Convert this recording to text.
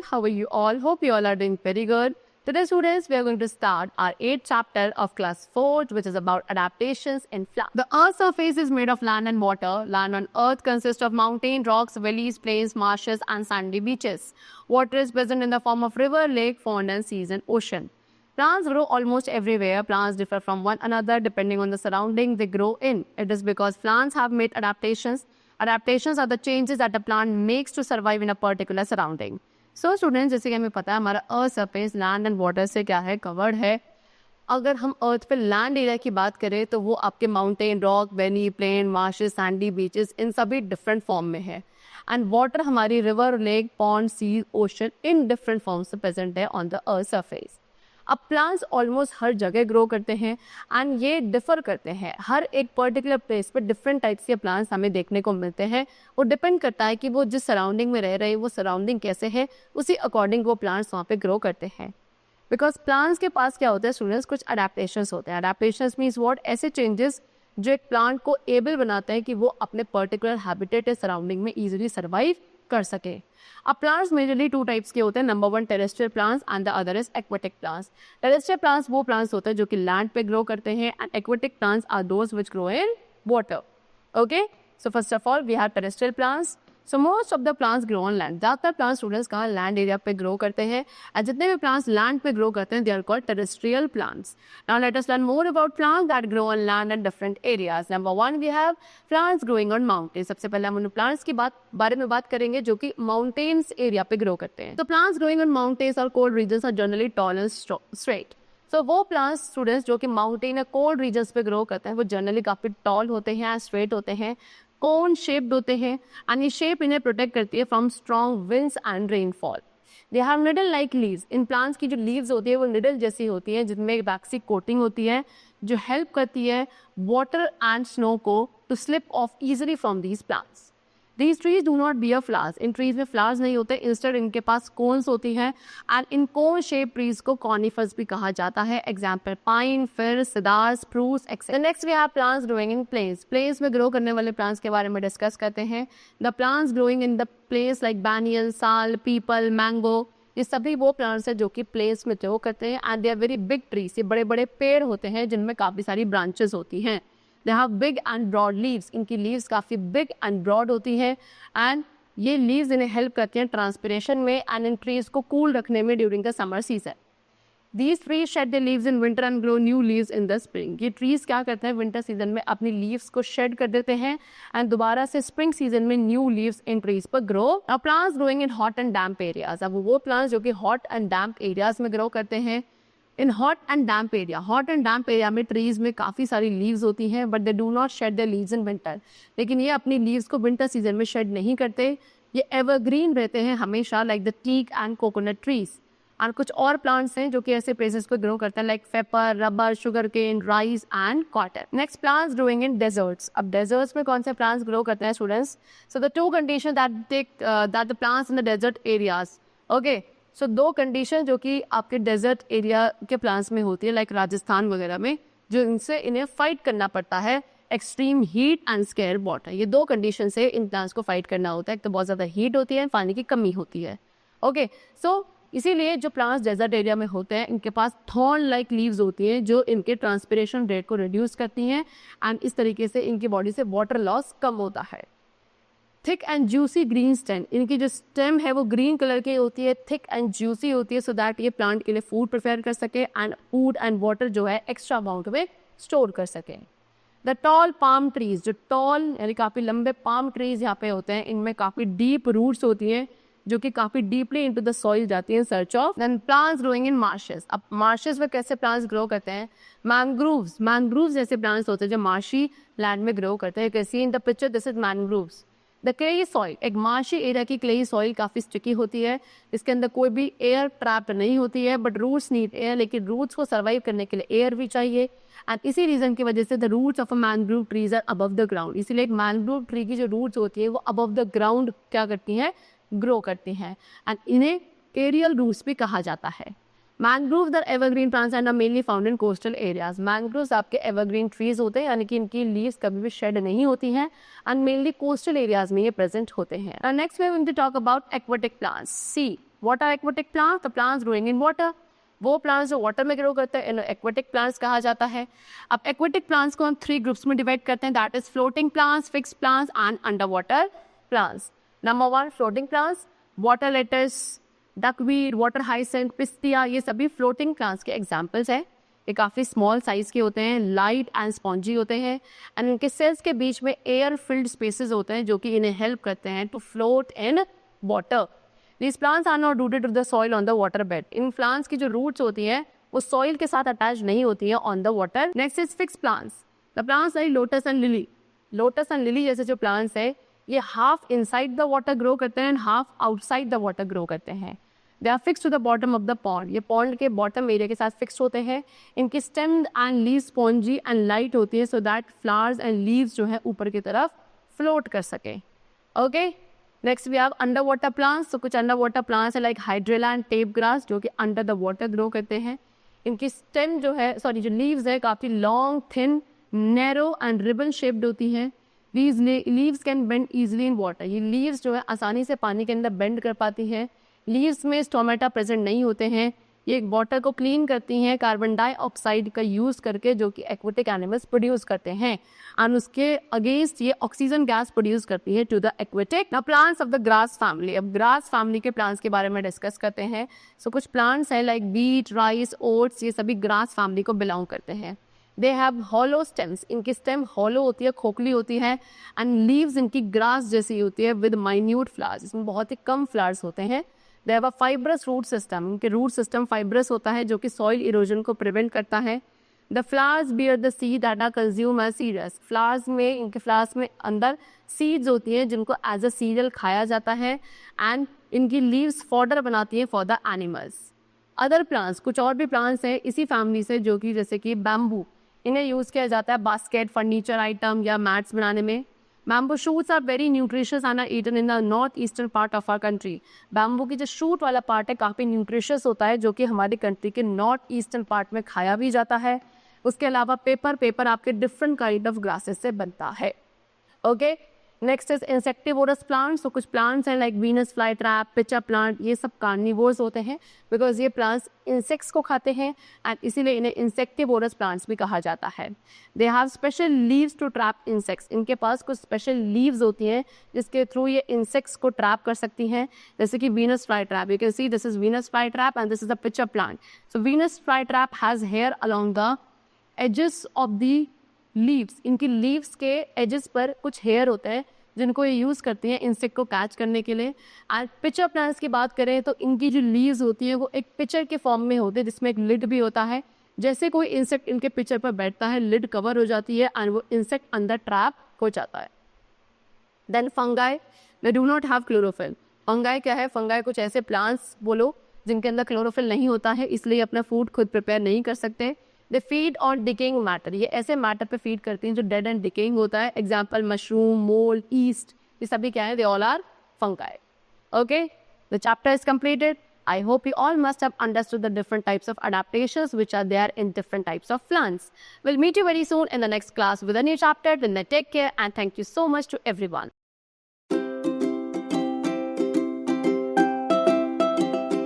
everyone. How are you all? Hope you all are doing very good. Today, students, we are going to start our 8th chapter of class 4, which is about adaptations in plants. The Earth's surface is made of land and water. Land on Earth consists of mountains, rocks, valleys, plains, marshes, and sandy beaches. Water is present in the form of river, lake, pond, and seas and ocean. Plants grow almost everywhere. Plants differ from one another depending on the surrounding they grow in. It is because plants have made adaptations. Adaptations are the changes that a plant makes to survive in a particular surrounding. So students, जैसे कि हमें पता है हमारा earth surface land and water से क्या है, covered है. अगर हम अर्थ पे लैंड एरिया की बात करें तो वो आपके mountain, rock, valley, plain, marshes, sandy beaches इन सभी डिफरेंट फॉर्म में है. एंड वाटर हमारी river, lake, pond, sea, ocean इन डिफरेंट फॉर्म से प्रेजेंट है ऑन द अर्थ सरफेस. अब प्लांट्स ऑलमोस्ट हर जगह ग्रो करते हैं एंड ये डिफर करते हैं. हर एक पर्टिकुलर प्लेस पे डिफरेंट टाइप्स के प्लांट्स हमें देखने को मिलते हैं. वो डिपेंड करता है कि वो जिस सराउंडिंग में रह रहे हैं वो सराउंडिंग कैसे है, उसी अकॉर्डिंग वो प्लांट्स वहाँ पे ग्रो करते हैं. बिकॉज प्लांट्स के पास क्या होता है स्टूडेंट्स, कुछ अडेप्टेशंस होते हैं. अडेप्टेशंस मीन्स व्हाट, ऐसे चेंजेस जो एक प्लांट को एबल बनाते हैं कि वो अपने पर्टिकुलर हैबिटेट या सराउंडिंग में ईजिली सर्वाइव कर सके. अब प्लांट्स मेजरली 2 टाइप्स के होते हैं. Number 1 terrestrial plants and the other is aquatic plants. Terrestrial plants वो प्लांट्स होते हैं जो कि लैंड पे ग्रो करते हैं and aquatic plants are those which grow in water. Okay, so first of all we have terrestrial plants. So most of the plants grow on land. ज़्यादातर plants students कहाँ, land area पे grow करते हैं. और जितने भी plants land पे grow करते हैं they are called terrestrial plants. Now let us learn more about plants that grow on land and different areas. Number 1 we have plants growing on mountain. सबसे पहले हम उन प्लांट्स की बारे में बात करेंगे जो कि माउंटेन्स एरिया पे ग्रो करते हैं. तो प्लांट्स ग्रोइंग ऑन माउंटेन्स और cold regions are generally tall and straight. तो वो प्लांट्स स्टूडेंट्स जो कि माउंटेन या कोल्ड रीजन्स पे ग्रो करते हैं वो जनरली काफ़ी टॉल होते हैं, स्ट्रेट होते हैं, कोन शेप्ड होते हैं एंड ये शेप इन्हें प्रोटेक्ट करती है from strong winds and rainfall. They have needle like leaves. In plants की जो लीव्स होती है वो निडल जैसी होती है जिनमें एक वैक्सी कोटिंग होती है जो हेल्प करती है वाटर एंड स्नो को to slip off easily from these plants. These trees do not bear flowers. इन ट्रीज में फ्लावर्स नहीं होते, इंस्टेड इनके पास कोन्स होती हैं एंड इन कोन शेप ट्रीज को कॉनिफर्स भी कहा जाता है. Example pine, fir, cedar, spruce etcetera. Next we have plants growing in plains. Plains में ग्रो करने वाले प्लांट्स के बारे में डिस्कस करते हैं. The plants growing in the place like banyan, साल, पीपल, मैंगो, ये सभी वो प्लांट्स हैं जो कि प्लेस में ग्रो करते हैं and they are very big trees. ये बड़े बड़े पेड़ होते हैं जिनमें काफ़ी सारी ब्रांचेस होती हैं. They have big and broad leaves. इनकी leaves काफ़ी big and broad होती हैं and ये leaves इन्हें help करती हैं ट्रांसपिरेशन में and इन trees को cool रखने में during the summer season. These trees shed their leaves in winter and grow new leaves in the spring. ये trees क्या करते हैं विंटर सीजन में अपनी leaves को shed कर देते हैं and दोबारा से spring season में new leaves इन trees पर grow. Now plants growing in hot and damp areas. अब वो plants जो कि hot and damp areas में grow करते हैं. In hot and damp area में ट्रीज में काफ़ी सारी लीव्स होती हैं but they do not shade there leaves in winter. लेकिन ये अपनी लीव्स को विंटर सीजन में शेड नहीं करते. ये एवरग्रीन रहते हैं हमेशा like the teak and coconut trees. और कुछ और प्लांट्स हैं जो कि ऐसे प्लेसेस पे ग्रो करते हैं like paper, rubber, sugar cane, rice and cotton. Next plants growing in deserts. अब डेजर्ट्स में कौन से प्लांट्स ग्रो करते हैं students? So the 2 condition that the plants in the desert areas. Okay, so 2 condition जो कि आपके डेजर्ट एरिया के प्लांट्स में होती है लाइक राजस्थान वगैरह में, जो इनसे इन्हें फाइट करना पड़ता है extreme heat and square water. ये 2 कंडीशन से इन प्लांट्स को फाइट करना होता है. एक तो बहुत ज़्यादा हीट होती है, पानी की कमी होती है. ओके, सो इसीलिए जो प्लांट्स डेजर्ट एरिया में होते हैं इनके पास थॉर्न लाइक लीव्स होती हैं जो इनके ट्रांसपिरेशन रेट को रिड्यूस करती हैं एंड इस तरीके से इनकी बॉडी से वाटर लॉस कम होता है. Thick and juicy green stem. इनकी जो स्टेम है वो ग्रीन कलर की होती है, थिक एंड जूसी होती है सो दैट ये प्लांट के लिए फूड प्रिपेयर कर सके एंड फूड एंड वाटर जो है एक्स्ट्रा अमाउंट में स्टोर कर सके. The tall palm trees. जो टॉल यानी काफ़ी लंबे पाम ट्रीज यहाँ पे होते हैं इनमें काफ़ी डीप रूट्स होती हैं जो कि काफ़ी डीपली इनटू द सॉइल जाती हैं search of. Then plants growing in marshes. अब मार्शेस में कैसे प्लांट्स ग्रो करते हैं? मैंग्रोव्स जैसे प्लांट्स होते हैं जो मार्शी लैंड में ग्रो करते हैं. You can C in the picture this is mangroves. The clayey soil. एक मार्शी एरिया की क्लेई सॉइल काफ़ी स्टिकी होती है. इसके अंदर कोई भी एयर ट्रैप नहीं होती है बट रूट्स नीड एयर. लेकिन रूट्स को सर्वाइव करने के लिए एयर भी चाहिए एंड इसी रीजन की वजह से the roots of a mangrove trees are above the ground. इसीलिए एक मैंग्रोव ट्री की जो रूट्स होती है वो अबव द ग्राउंड क्या करती हैं, ग्रो करती हैं एंड इन्हें एरियल रूट्स भी कहा जाता है. Mangroves are evergreen plants and are mainly found in coastal areas. Mangroves आपके एवरग्रीन ट्रीज होते हैं यानी कि इनकी लीव्स कभी भी शेड नहीं होती हैं एंड मेनली कोस्टल एरियाज में ये प्रेजेंट होते हैं. Next we are going to talk about aquatic plants. See What are aquatic plants? The plants growing in water. वो प्लांट्स जो वाटर में ग्रो करते हैं इन एक्वेटिक प्लांट्स कहा जाता है. अब एक्वेटिक प्लांट्स को हम 3 ग्रुप्स में डिवाइड करते हैं, that is floating plants, fixed plants and under water plants. Number 1 floating plants, water lettuce, duckweed, water hyacinth, pistia, ये सभी फ्लोटिंग प्लांट्स के एग्जाम्पल्स हैं. ये काफ़ी स्मॉल साइज के होते हैं, लाइट एंड स्पॉन्जी होते हैं एंड इनके सेल्स के बीच में एयर फिल्ड स्पेसेस होते हैं जो कि इन्हें हेल्प करते हैं to float in water. These plants are not rooted to the soil on the water bed. In plants की जो roots होती हैं वो soil के साथ attach नहीं होती हैं on the water. Next is fixed plants. The plants like lotus and lily. Lotus and lily जैसे जो plants है ये half inside the water grow करते हैं and half outside the water grow करते हैं. They are fixed to the bottom of the pond. ये pond के bottom area के साथ fixed होते हैं. इनकी stem and leaves spongy and light होती है so that flowers and leaves जो है ऊपर की तरफ float कर सके. Okay? Next we have under water plants. तो कुछ अंडर वाटर प्लांट्स है like hydrilla and tape grass जो कि अंडर द वाटर ग्रो करते हैं. इनकी स्टेम जो है जो लीव्स है काफ़ी long, thin, narrow and ribbon shaped होती हैं. These leaves can bend easily in water. ये लीव्स जो है आसानी से पानी के अंदर बेंड कर पाती हैं. लीव्स में स्टोमेटा प्रेजेंट नहीं होते हैं. ये वाटर को क्लीन करती हैं कार्बन डाइऑक्साइड का यूज़ करके जो कि एक्वेटिक एनिमल्स प्रोड्यूस करते हैं एंड उसके अगेंस्ट ये ऑक्सीजन गैस प्रोड्यूस करती है to the aquatic. Now plants of the grass family. अब ग्रास फैमिली के प्लांट्स के बारे में डिस्कस करते हैं. सो कुछ प्लांट्स हैं लाइक बीट, राइस, ओट्स, ये सभी ग्रास फैमिली को बिलोंग करते हैं. They have hollow stems. इनकी स्टेम हॉलो होती है, खोखली होती है एंड लीव्स इनकी ग्रास जैसी होती है विद माइन्यूट फ्लावर्स. इसमें बहुत ही कम फ्लावर्स होते हैं. They have a fibrous root system. इनके रूट सिस्टम फाइब्रस होता है जो कि सॉइल इरोजन को प्रिवेंट करता है. The flowers bear the seed that are consume as cereals. Flowers में इनके फ्लावर्स में अंदर सीड्स होती हैं जिनको एज अ सीरियल खाया जाता है एंड इनकी लीव्स फॉडर बनाती हैं for the animals. Other plants, कुछ और भी प्लांट्स हैं इसी फैमिली से जो कि जैसे कि बैम्बू. इन्हें यूज़ किया जाता है बास्केट, फर्नीचर आइटम या मैट्स बनाने में. Bamboo shoots are very nutritious and are eaten in the north eastern part of our country. Bamboo की जो शूट वाला पार्ट है काफ़ी न्यूट्रिशियस होता है जो कि हमारी कंट्री के नॉर्थ ईस्टर्न पार्ट में खाया भी जाता है. उसके अलावा पेपर आपके डिफरेंट काइंड ऑफ ग्रासेस से बनता है. Okay, next is insectivorous plants. तो कुछ प्लांट्स हैं like Venus fly trap, pitcher plant, ये सब कार्निवोर्स होते हैं बिकॉज ये प्लांट्स इंसेक्ट्स को खाते हैं एंड इसीलिए इन्हें इंसेक्टिवोरस प्लांट्स भी कहा जाता है. They have special leaves to trap insects. इनके पास कुछ स्पेशल लीव्स होती हैं जिसके थ्रू ये इंसेक्ट्स को ट्रैप कर सकती हैं, जैसे कि Venus fly trap. You can see this is Venus fly trap and this is a pitcher plant. So Venus fly trap has hair along the edges of the leaves. इनकी leaves के edges पर कुछ hair होते हैं जिनको ये use करती हैं इंसेक्ट को कैच करने के लिए. एंड पिचर प्लांट्स की बात करें तो इनकी जो लीव्स होती है वो एक पिचर के फॉर्म में होते हैं जिसमें एक लिड भी होता है. जैसे कोई इंसेक्ट इनके पिचर पर बैठता है लिड कवर हो जाती है एंड वो इंसेक्ट अंदर ट्रैप हो जाता है. Then fungi, they do not have chlorophyll. Fungi क्या है? फंगाई कुछ ऐसे प्लांट्स बोलो जिनके अंदर क्लोरोफिल नहीं होता है, इसलिए अपना फूड खुद प्रिपेयर नहीं कर सकते. They feed on decaying matter. ये ऐसे मैटर पे फीड करती हैं जो डेड एंड डिकेइंग होता है. एग्जाम्पल मशरूम, मोल्ड, ईस्ट, ये सभी क्या है? They all are fungi. Okay, the chapter is completed. I hope you all must have understood the different types of adaptations which are there in different types of plants. We'll meet you very soon in the next class with a new chapter. Till then, take care and thank you so much to everyone.